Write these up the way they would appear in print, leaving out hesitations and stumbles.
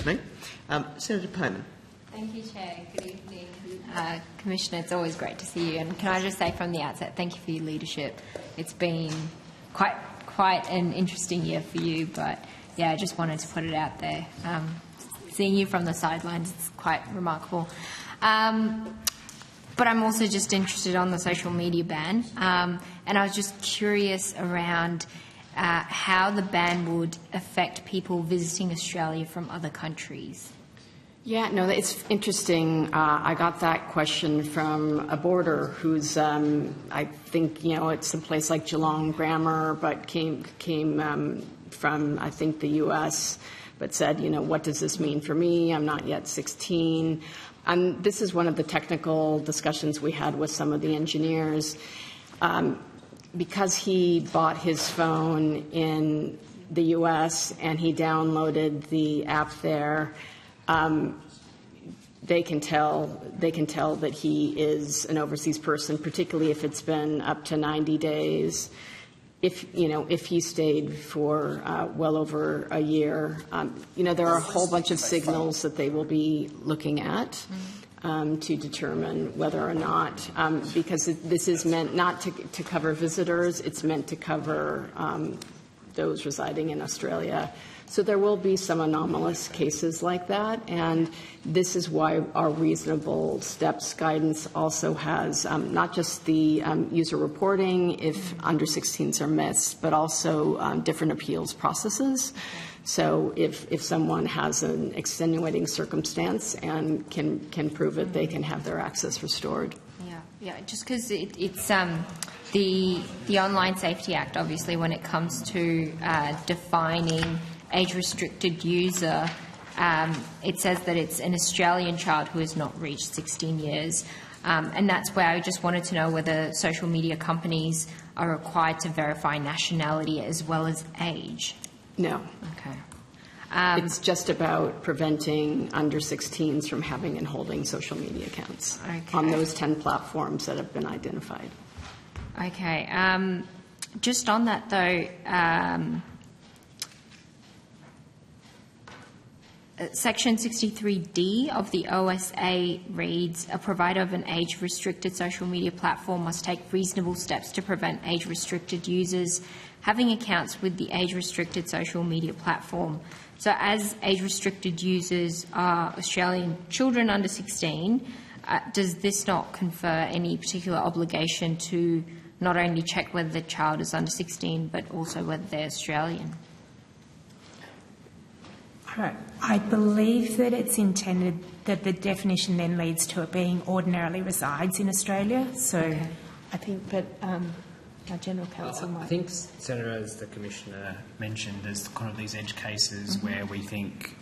Me. Senator Payman. Thank you, Chair. Good evening, Commissioner. It's always great to see you. And can I just say from the outset, thank you for your leadership. It's been quite an interesting year for you, but yeah, I just wanted to put it out there. Seeing you from the sidelines, it's quite remarkable. But I'm also just interested on the social media ban, and I was just curious around how the ban would affect people visiting Australia from other countries. Yeah, no, it's interesting. I got that question from a boarder who's, I think, it's a place like Geelong Grammar, but came from, I think, the U.S., but said, what does this mean for me? I'm not yet 16. And this is one of the technical discussions we had with some of the engineers. Because he bought his phone in the U.S. and he downloaded the app there, they can tell that he is an overseas person, particularly if it's been up to 90 days. If he stayed for well over a year, there are a whole bunch of signals that they will be looking at to determine whether or not, because this is meant not to cover visitors, it's meant to cover those residing in Australia. So there will be some anomalous cases like that, and this is why our reasonable steps guidance also has not just the user reporting if under 16s are missed, but also different appeals processes. So if someone has an extenuating circumstance and can prove it, they can have their access restored. Yeah, just because it's the Online Safety Act, obviously, when it comes to defining age-restricted user, it says that it's an Australian child who has not reached 16 years. And that's where I just wanted to know whether social media companies are required to verify nationality as well as age. No. Okay. It's just about preventing under 16s from having and holding social media accounts on those 10 platforms that have been identified. Okay. Just on that, though, Section 63D of the OSA reads, a provider of an age-restricted social media platform must take reasonable steps to prevent age-restricted users having accounts with the age-restricted social media platform. So as age-restricted users are Australian children under 16, does this not confer any particular obligation to not only check whether the child is under 16, but also whether they're Australian? I believe that it's intended that the definition then leads to it being ordinarily resides in Australia. So I think that our General Counsel might... I think, Senator, as the Commissioner mentioned, there's kind of these edge cases where we think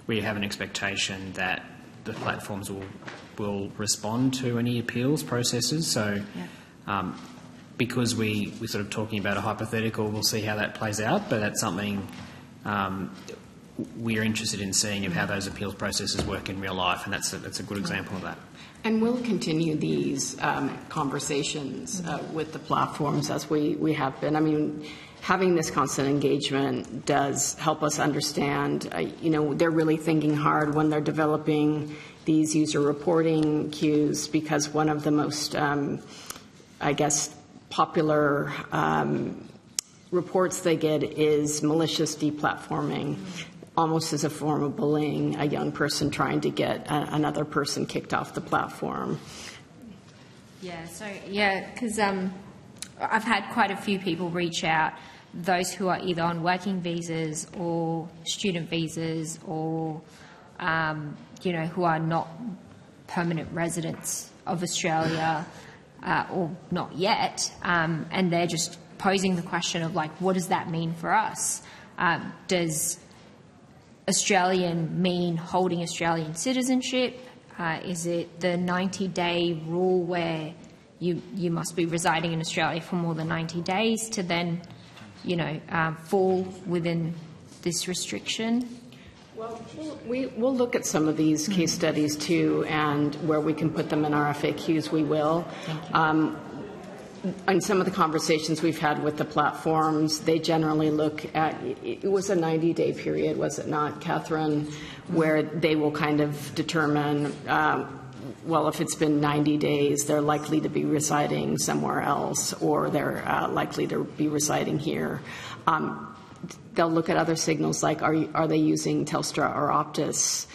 we have an expectation that the platforms will respond to any appeals processes. So because we're sort of talking about a hypothetical, we'll see how that plays out, but that's something we're interested in seeing of how those appeals processes work in real life, and that's a good example of that. And we'll continue these conversations with the platforms as we have been. I mean, having this constant engagement does help us understand, they're really thinking hard when they're developing these user reporting queues, because one of the most, popular reports they get is malicious deplatforming, almost as a form of bullying a young person trying to get another person kicked off the platform. Because I've had quite a few people reach out, those who are either on working visas or student visas or, who are not permanent residents of Australia or not yet, and they're just posing the question of, what does that mean for us? Does Australian mean holding Australian citizenship? Is it the 90-day rule where you must be residing in Australia for more than 90 days to then, fall within this restriction? Well, we'll look at some of these case studies too, and where we can put them in our FAQs, we will. in some of the conversations we've had with the platforms, they generally look at, it was a 90-day period, was it not, Catherine, where they will kind of determine, well, if it's been 90 days, they're likely to be residing somewhere else, or they're likely to be residing here. They'll look at other signals like, are they using Telstra or Optus?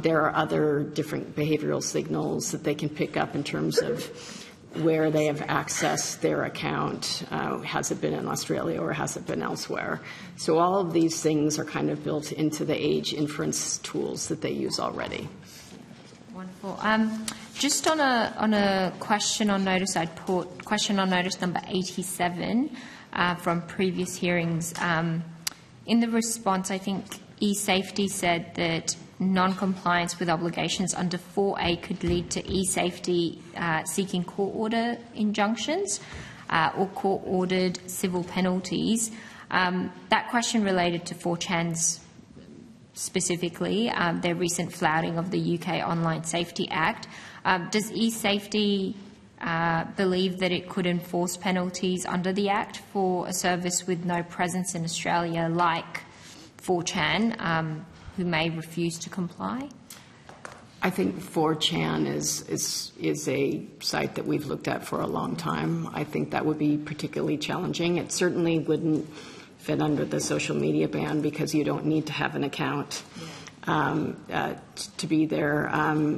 There are other different behavioral signals that they can pick up in terms of where they have accessed their account. Has it been in Australia or has it been elsewhere? So all of these things are kind of built into the age inference tools that they use already. Wonderful. Just on a question on notice, I'd put question on notice number 87 from previous hearings. In the response, I think eSafety said that non-compliance with obligations under 4A could lead to eSafety seeking court-order injunctions or court-ordered civil penalties. That question related to 4chan's specifically, their recent flouting of the UK Online Safety Act. Does eSafety believe that it could enforce penalties under the Act for a service with no presence in Australia like 4chan, who may refuse to comply? I think 4chan is a site that we've looked at for a long time. I think that would be particularly challenging. It certainly wouldn't fit under the social media ban because you don't need to have an account to be there.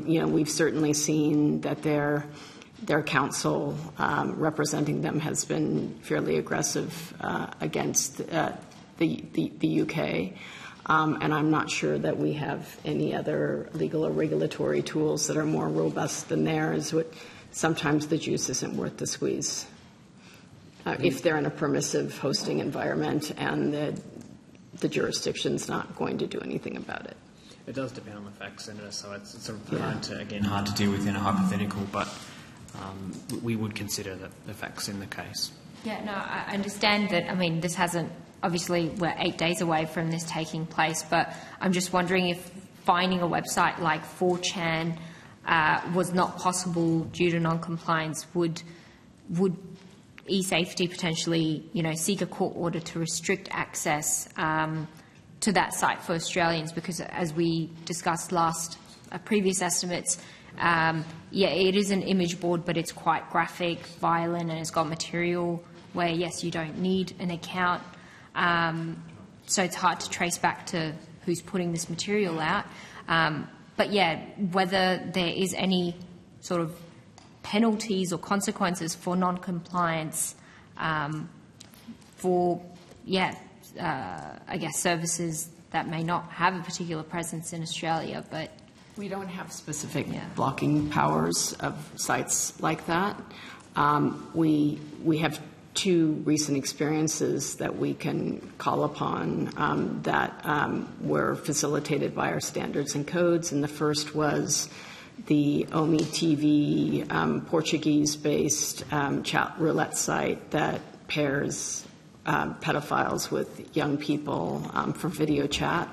We've certainly seen that their counsel representing them has been fairly aggressive against the UK. And I'm not sure that we have any other legal or regulatory tools that are more robust than theirs. Sometimes the juice isn't worth the squeeze. If they're in a permissive hosting environment and the jurisdiction's not going to do anything about it. It does depend on the facts, Senator, so it's sort of hard to deal with in a hypothetical, but we would consider the facts in the case. Yeah, no, I understand that. I mean, this hasn't, obviously we're 8 days away from this taking place, but I'm just wondering if finding a website like 4chan was not possible due to non-compliance, would eSafety potentially, seek a court order to restrict access to that site for Australians? Because as we discussed previous estimates, it is an image board, but it's quite graphic, violent, and it's got material where, yes, you don't need an account. So it's hard to trace back to who's putting this material out. But yeah, whether there is any sort of penalties or consequences for non-compliance for, I guess services that may not have a particular presence in Australia, but we don't have specific blocking powers of sites like that. We have two recent experiences that we can call upon that were facilitated by our standards and codes, and the first was the OMI TV Portuguese-based chat roulette site that pairs pedophiles with young people for video chat.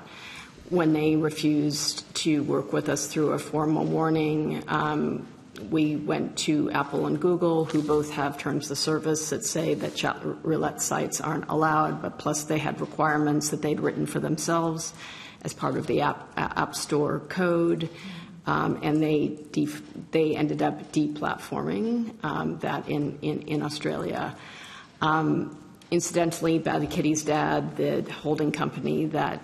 When they refused to work with us through a formal warning, we went to Apple and Google, who both have terms of service that say that chat roulette sites aren't allowed, but plus they had requirements that they'd written for themselves as part of the App Store code. And they ended up deplatforming that in Australia. Incidentally, Bad Kitty's dad, the holding company that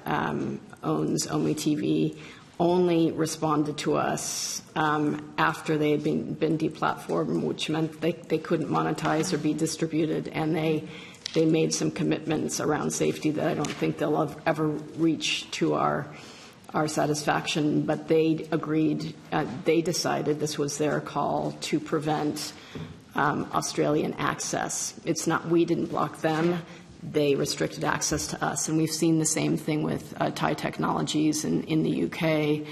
owns OMI TV, only responded to us after they had been deplatformed, which meant they couldn't monetize or be distributed, and they made some commitments around safety that I don't think they'll ever reach to our satisfaction, but they agreed, they decided this was their call to prevent Australian access. It's not, we didn't block them, they restricted access to us. And we've seen the same thing with Thai Technologies in the UK.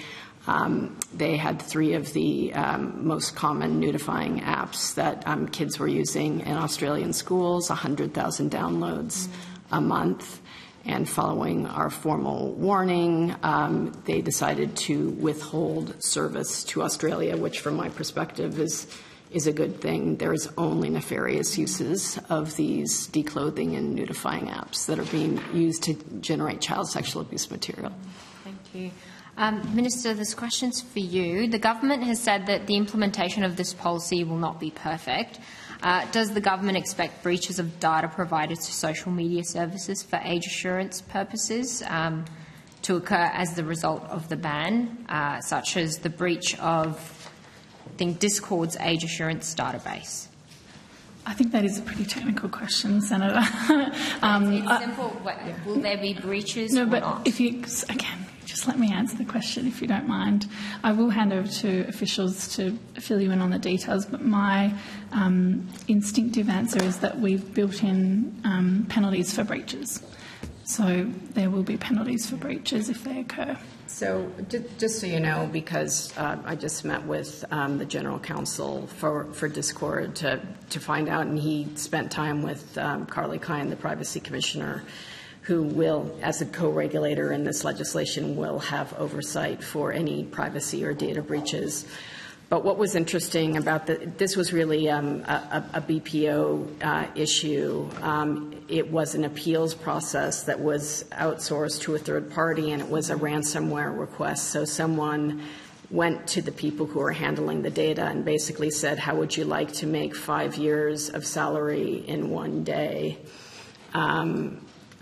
They had 3 of the most common nudifying apps that kids were using in Australian schools, 100,000 downloads a month. And following our formal warning, they decided to withhold service to Australia, which from my perspective is is a good thing. There's only nefarious uses of these declothing and nudifying apps that are being used to generate child sexual abuse material. Thank you. Minister, this question's for you. The government has said that the implementation of this policy will not be perfect. Does the government expect breaches of data provided to social media services for age assurance purposes to occur as the result of the ban, such as the breach of, I think, Discord's age assurance database? I think that is a pretty technical question, Senator. It's simple. Will there be breaches or but not? if you, again, just let me answer the question if you don't mind. I will hand over to officials to fill you in on the details, but my instinctive answer is that we've built in penalties for breaches. So there will be penalties for breaches if they occur. So just so you know, because I just met with the General Counsel for Discord to find out, and he spent time with Carly Kine, the Privacy Commissioner, who will, as a co-regulator in this legislation, will have oversight for any privacy or data breaches. But what was interesting about this was really a BPO issue. It was an appeals process that was outsourced to a third party, and it was a ransomware request. So someone went to the people who are handling the data and basically said, how would you like to make 5 years of salary in one day?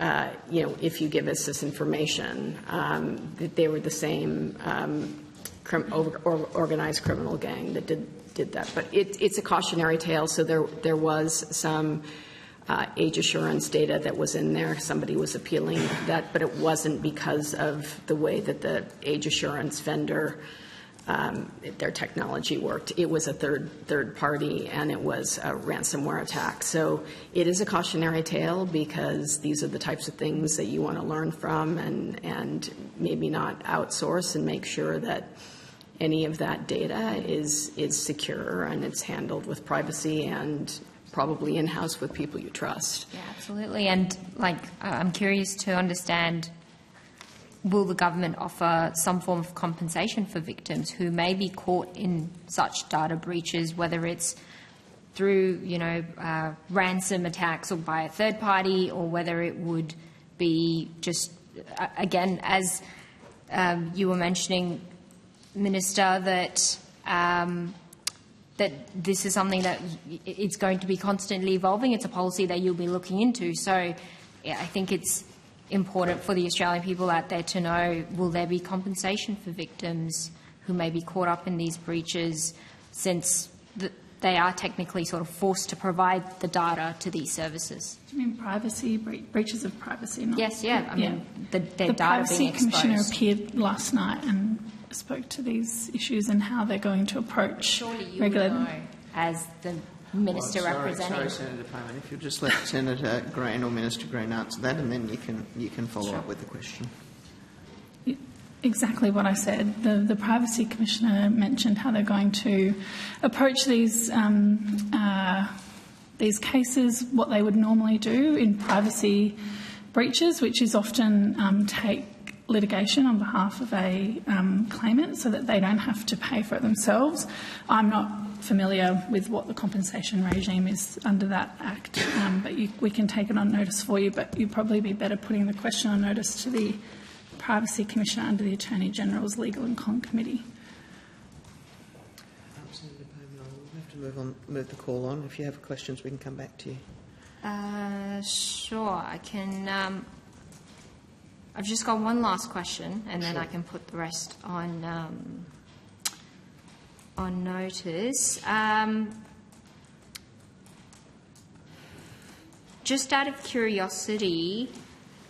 If you give us this information. They were the same organized criminal gang that did that. But it's a cautionary tale. So there was some age assurance data that was in there. Somebody was appealing that, but it wasn't because of the way that the age assurance vendor, their technology worked. It was a third party, and it was a ransomware attack. So it is a cautionary tale because these are the types of things that you want to learn from and maybe not outsource, and make sure that any of that data is secure and it's handled with privacy and probably in-house with people you trust. Yeah, absolutely. And I'm curious to understand, will the government offer some form of compensation for victims who may be caught in such data breaches, whether it's through, ransom attacks or by a third party, or whether it would be just, again, as you were mentioning, Minister, that this is something that it's going to be constantly evolving. It's a policy that you'll be looking into. So yeah, I think it's important for the Australian people out there to know, will there be compensation for victims who may be caught up in these breaches, since they are technically sort of forced to provide the data to these services? Do you mean privacy, breaches of privacy? Not Yes, yeah. I mean, their the data being exposed. Privacy Commissioner appeared last night and spoke to these issues and how they're going to approach Surely you regulating. would know, as the Minister representing. Sorry, Senator Payman, if you'll just let Senator Green or Minister Green answer that, and then you can follow up with the question. Exactly what I said. The Privacy Commissioner mentioned how they're going to approach these cases, what they would normally do in privacy breaches, which is often take litigation on behalf of a claimant so that they don't have to pay for it themselves. I'm not familiar with what the compensation regime is under that Act, but we can take it on notice for you, but you'd probably be better putting the question on notice to the Privacy Commissioner under the Attorney General's Legal and Con Committee. Senator Payman, I'll have to move the call on. If you have questions, we can come back to you. Sure, I can. I've just got one last question, and then I can put the rest on notice. Just out of curiosity,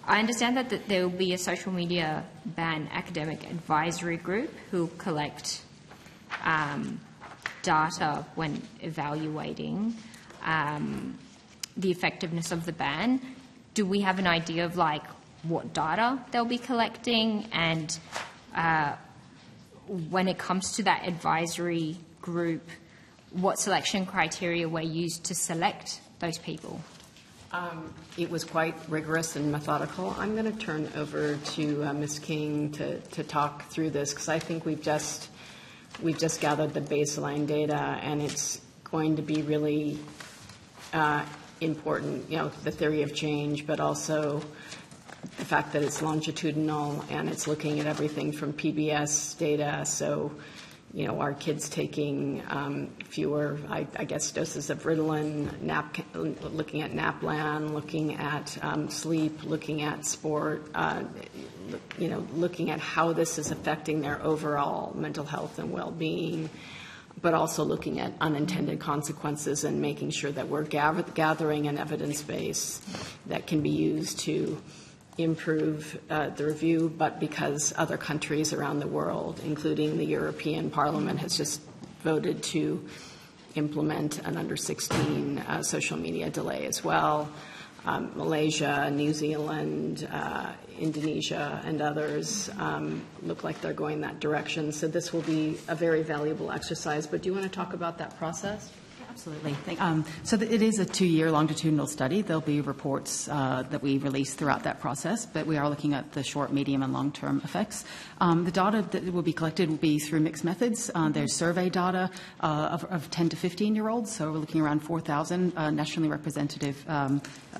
I understand that there will be a social media ban academic advisory group who will collect data when evaluating the effectiveness of the ban. Do we have an idea of what data they'll be collecting, and when it comes to that advisory group, what selection criteria were used to select those people? It was quite rigorous and methodical. I'm going to turn over to Ms. King to talk through this, because I think we've just gathered the baseline data, and it's going to be really important, the theory of change, but also the fact that it's longitudinal and it's looking at everything from PBS data. So, are kids taking fewer, I guess, doses of Ritalin, looking at NAPLAN, looking at sleep, looking at sport, looking at how this is affecting their overall mental health and well-being, but also looking at unintended consequences and making sure that we're gathering an evidence base that can be used to improve the review, but because other countries around the world, including the European Parliament, has just voted to implement an under 16 social media delay as well. Malaysia, New Zealand, Indonesia, and others look like they're going that direction. So this will be a very valuable exercise. But do you want to talk about that process? Absolutely. It is a 2-year longitudinal study. There'll be reports that we release throughout that process, but we are looking at the short, medium, and long-term effects. The data that will be collected will be through mixed methods. There's survey data of 10 to 15-year-olds, so we're looking around 4,000 nationally representative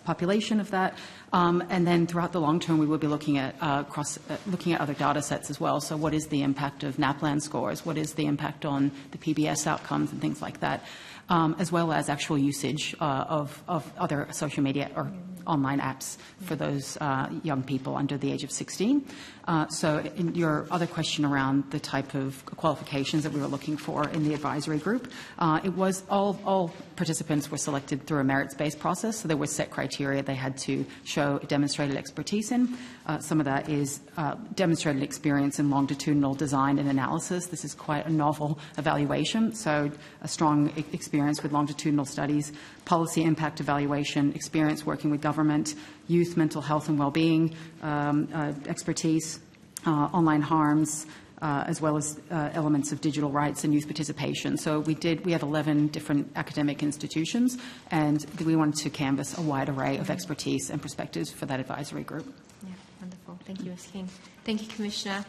population of that. And then throughout the long term, we will be looking at other data sets as well. So what is the impact of NAPLAN scores? What is the impact on the PBS outcomes and things like that? As well as actual usage of other social media or online apps for those young people under the age of 16. So in your other question around the type of qualifications that we were looking for in the advisory group, it was all participants were selected through a merits-based process, so there were set criteria they had to show demonstrated expertise in. Some of that is demonstrated experience in longitudinal design and analysis. This is quite a novel evaluation, so a strong experience with longitudinal studies, policy impact evaluation, experience working with government, youth mental health and well-being, expertise, online harms, as well as elements of digital rights and youth participation. So we have 11 different academic institutions, and we wanted to canvass a wide array of expertise and perspectives for that advisory group. Yeah, wonderful. Thank you, Ms. King. Thank you, Commissioner.